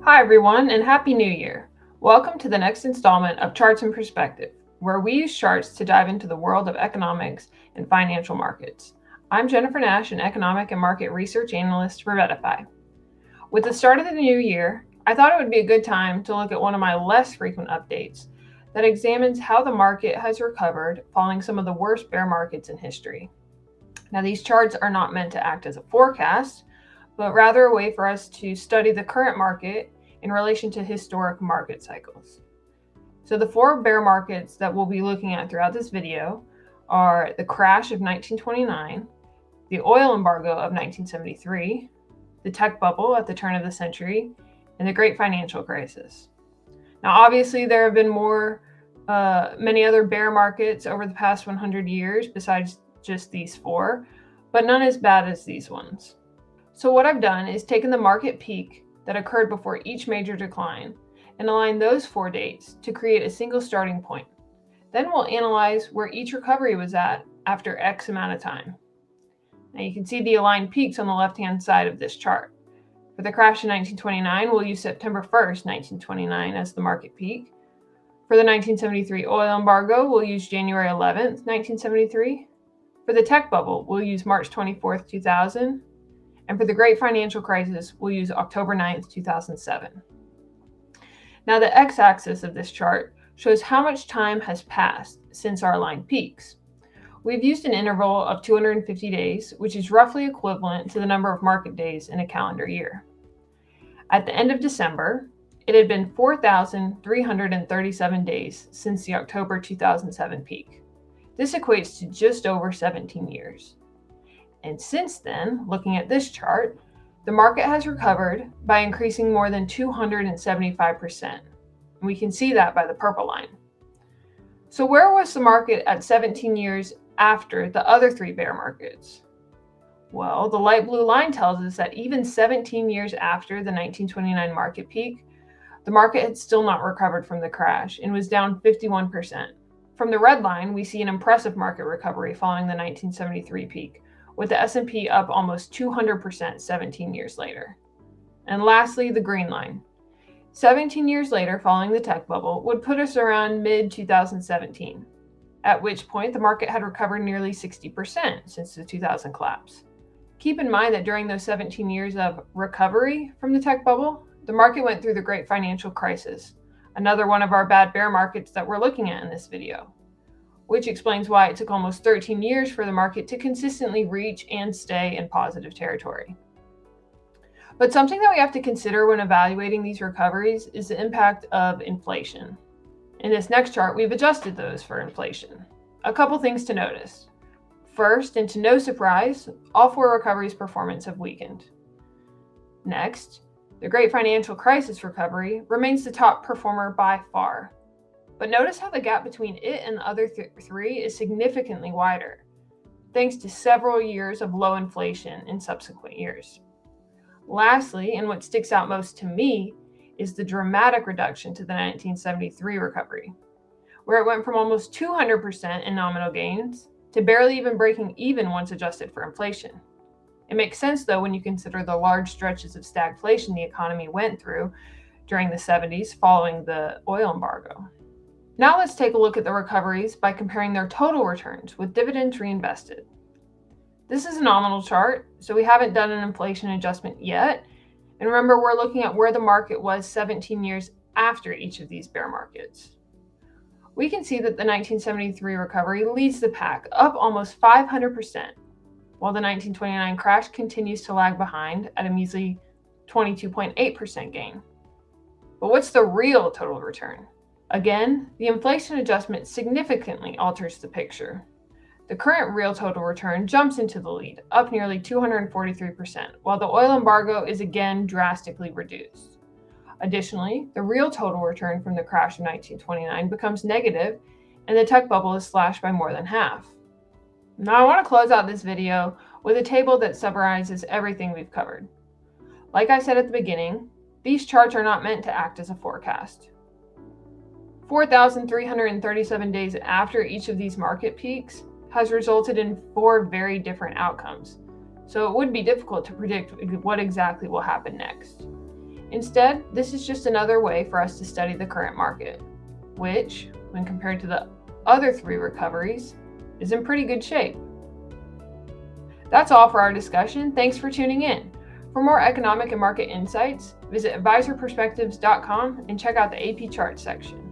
Hi everyone, and Happy New Year! Welcome to the next installment of Charts and Perspective, where we use charts to dive into the world of economics and financial markets. I'm Jennifer Nash, an economic and market research analyst for Verify. With the start of the new year, I thought it would be a good time to look at one of my less frequent updates that examines how the market has recovered following some of the worst bear markets in history. Now, these charts are not meant to act as a forecast, but rather a way for us to study the current market in relation to historic market cycles. So the four bear markets that we'll be looking at throughout this video are the crash of 1929, the oil embargo of 1973, the tech bubble at the turn of the century, and the Great Financial Crisis. Now, obviously, there have been many other bear markets over the past 100 years besides just these four, but none as bad as these ones. So what I've done is taken the market peak that occurred before each major decline and aligned those 4 dates to create a single starting point. Then we'll analyze where each recovery was at after X amount of time. Now you can see the aligned peaks on the left-hand side of this chart. For the crash in 1929, we'll use September 1st, 1929 as the market peak. For the 1973 oil embargo, we'll use January 11th, 1973. For the tech bubble, we'll use March 24th, 2000. And for the Great Financial Crisis, we'll use October 9th, 2007. Now the x-axis of this chart shows how much time has passed since our aligned peaks. We've used an interval of 250 days, which is roughly equivalent to the number of market days in a calendar year. At the end of December, it had been 4,337 days since the October 2007 peak. This equates to just over 17 years. And since then, looking at this chart, the market has recovered by increasing more than 275%. We can see that by the purple line. So where was the market at 17 years after the other three bear markets? Well, the light blue line tells us that even 17 years after the 1929 market peak, the market had still not recovered from the crash and was down 51%. From the red line, we see an impressive market recovery following the 1973 peak, with the S&P up almost 200% 17 years later. And lastly, the green line. 17 years later, following the tech bubble, would put us around mid-2017, at which point the market had recovered nearly 60% since the 2000 collapse. Keep in mind that during those 17 years of recovery from the tech bubble, the market went through the Great Financial Crisis, another one of our bad bear markets that we're looking at in this video, which explains why it took almost 13 years for the market to consistently reach and stay in positive territory. But something that we have to consider when evaluating these recoveries is the impact of inflation. In this next chart, we've adjusted those for inflation. A couple things to notice. First, and to no surprise, all four recoveries' performance have weakened. Next, the Great Financial Crisis recovery remains the top performer by far. But notice how the gap between it and the other three is significantly wider, thanks to several years of low inflation in subsequent years. Lastly, and what sticks out most to me, is the dramatic reduction to the 1973 recovery, where it went from almost 200% in nominal gains to barely even breaking even once adjusted for inflation. It makes sense, though, when you consider the large stretches of stagflation the economy went through during the 70s following the oil embargo. Now let's take a look at the recoveries by comparing their total returns with dividends reinvested. This is a nominal chart, so we haven't done an inflation adjustment yet. And remember, we're looking at where the market was 17 years after each of these bear markets. We can see that the 1973 recovery leads the pack, up almost 500%, while the 1929 crash continues to lag behind at a measly 22.8% gain. But what's the real total return? Again, the inflation adjustment significantly alters the picture. The current real total return jumps into the lead, up nearly 243%, while the oil embargo is again drastically reduced. Additionally, the real total return from the crash of 1929 becomes negative, and the tech bubble is slashed by more than half. Now I want to close out this video with a table that summarizes everything we've covered. Like I said at the beginning, these charts are not meant to act as a forecast. 4,337 days after each of these market peaks has resulted in 4 very different outcomes, so it would be difficult to predict what exactly will happen next. Instead, this is just another way for us to study the current market, which, when compared to the other 3 recoveries, is in pretty good shape. That's all for our discussion. Thanks for tuning in. For more economic and market insights, visit advisorperspectives.com and check out the AP Charts section.